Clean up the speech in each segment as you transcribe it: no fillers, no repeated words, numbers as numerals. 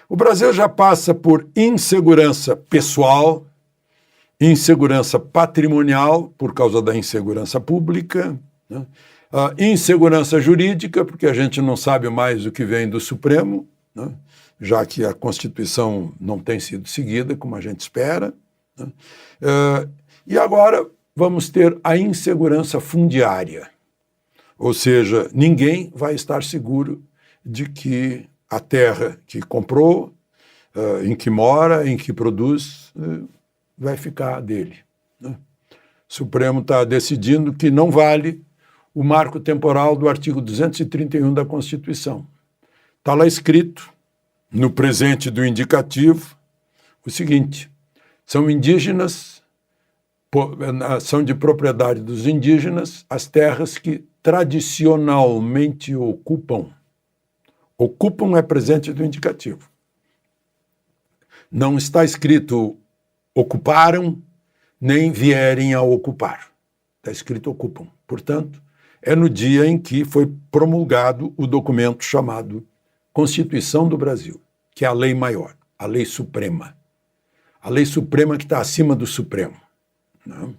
O Brasil já passa por insegurança pessoal, insegurança patrimonial, por causa da insegurança pública, né? A insegurança jurídica, porque a gente não sabe mais o que vem do Supremo, né? Já que a Constituição não tem sido seguida como a gente espera, né? E agora vamos ter a insegurança fundiária, ou seja, ninguém vai estar seguro de que a terra que comprou, em que mora, em que produz, vai ficar dele, né? O Supremo está decidindo que não vale o marco temporal do artigo 231 da Constituição. Está lá escrito, no presente do indicativo, o seguinte: são indígenas, são de propriedade dos indígenas as terras que tradicionalmente ocupam. Ocupam é presente do indicativo. Não está escrito ocuparam, nem vierem a ocupar. Está escrito ocupam. Portanto, é no dia em que foi promulgado o documento chamado Constituição do Brasil, que é a lei maior, a lei suprema. A lei suprema que está acima do Supremo, né?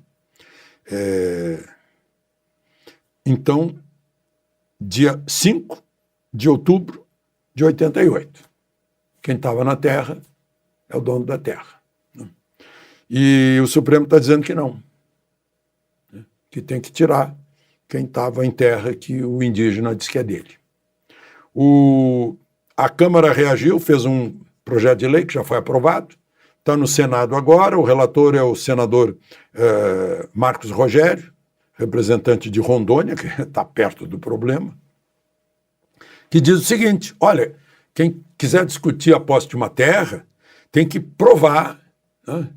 Então, dia 5 de outubro de 88. Quem estava na terra é o dono da terra, né? E o Supremo está dizendo que não, né? Que tem que tirar quem estava em terra que o indígena diz que é dele. A Câmara reagiu, fez um projeto de lei que já foi aprovado, está no Senado agora, o relator é o senador Marcos Rogério, representante de Rondônia, que está perto do problema, que diz o seguinte: olha, quem quiser discutir a posse de uma terra tem que provar, né,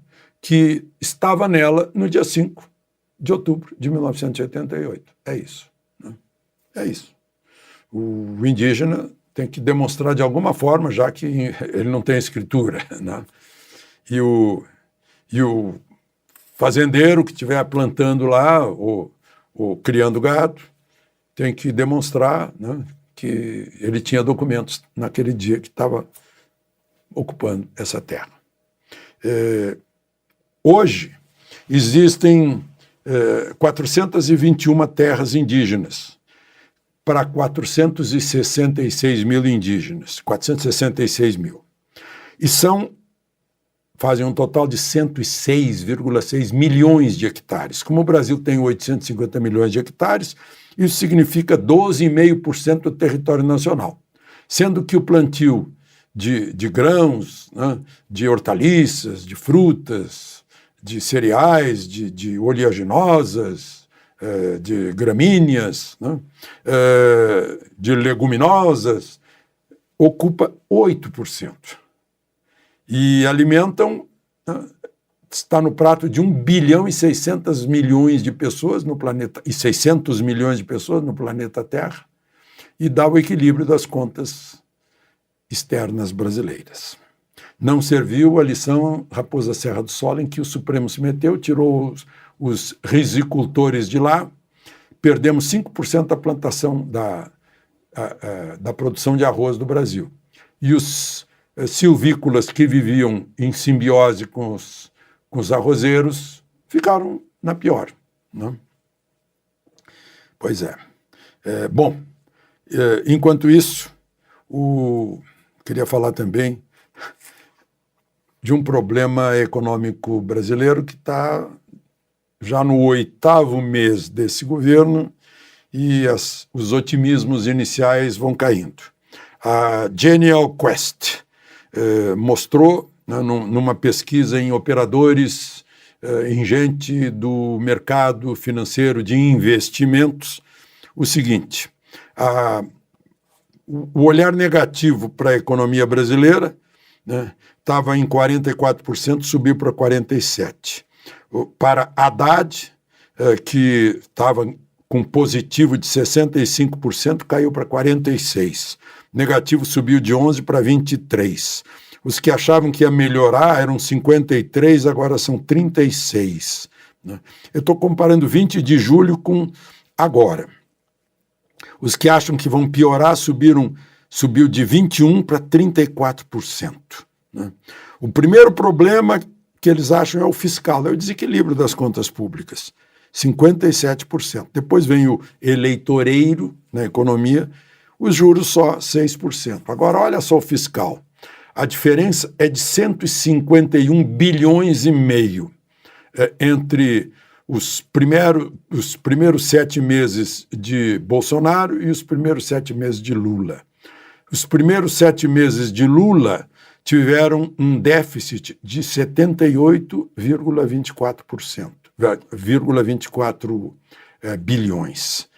que estava nela no dia 5 de outubro de 1988. É isso, né? É isso. O indígena tem que demonstrar de alguma forma, já que ele não tem escritura, né? E o fazendeiro que estiver plantando lá ou criando gado tem que demonstrar, né, que ele tinha documentos naquele dia que estava ocupando essa terra. Hoje existem 421 terras indígenas para 466 mil indígenas, 466 mil. E fazem um total de 106,6 milhões de hectares. Como o Brasil tem 850 milhões de hectares, isso significa 12,5% do território nacional, sendo que o plantio de grãos, né, de hortaliças, de frutas, de cereais, de oleaginosas, de gramíneas, né, de leguminosas, ocupa 8%. E alimentam, está no prato de 1 bilhão e 600 milhões de pessoas no planeta, e 600 milhões de pessoas no planeta Terra, e dá o equilíbrio das contas externas brasileiras. Não serviu a lição Raposa Serra do Sol, em que o Supremo se meteu, tirou os risicultores de lá, perdemos 5% da plantação da produção de arroz do Brasil. E os silvícolas que viviam em simbiose com os arrozeiros ficaram na pior, né? Pois é. Bom, enquanto isso, queria falar também de um problema econômico brasileiro que está já no 8º mês desse governo e os otimismos iniciais vão caindo. A Genial Quest mostrou, né, numa pesquisa em operadores, em gente do mercado financeiro de investimentos, o seguinte: o olhar negativo para a economia brasileira, né, estava em 44%, subiu para 47%. Para Haddad, que estava com positivo de 65%, caiu para 46%. Negativo subiu de 11% para 23%. Os que achavam que ia melhorar eram 53%, agora são 36%. Né? Eu estou comparando 20 de julho com agora. Os que acham que vão piorar subiram subiu de 21% para 34%. Né? O primeiro problema que eles acham é o fiscal, é o desequilíbrio das contas públicas, 57%. Depois vem o eleitoreiro na economia, os juros só 6%. Agora, olha só o fiscal. A diferença é de 151 bilhões e meio entre os primeiros 7 meses de Bolsonaro e os primeiros 7 meses de Lula. Os primeiros 7 meses de Lula tiveram um déficit de 78,24 bilhões.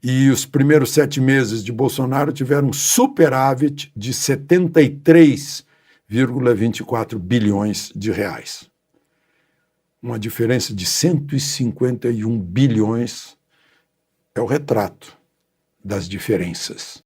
E os primeiros 7 meses de Bolsonaro tiveram um superávit de 73,24 bilhões de reais. Uma diferença de 151 bilhões é o retrato das diferenças.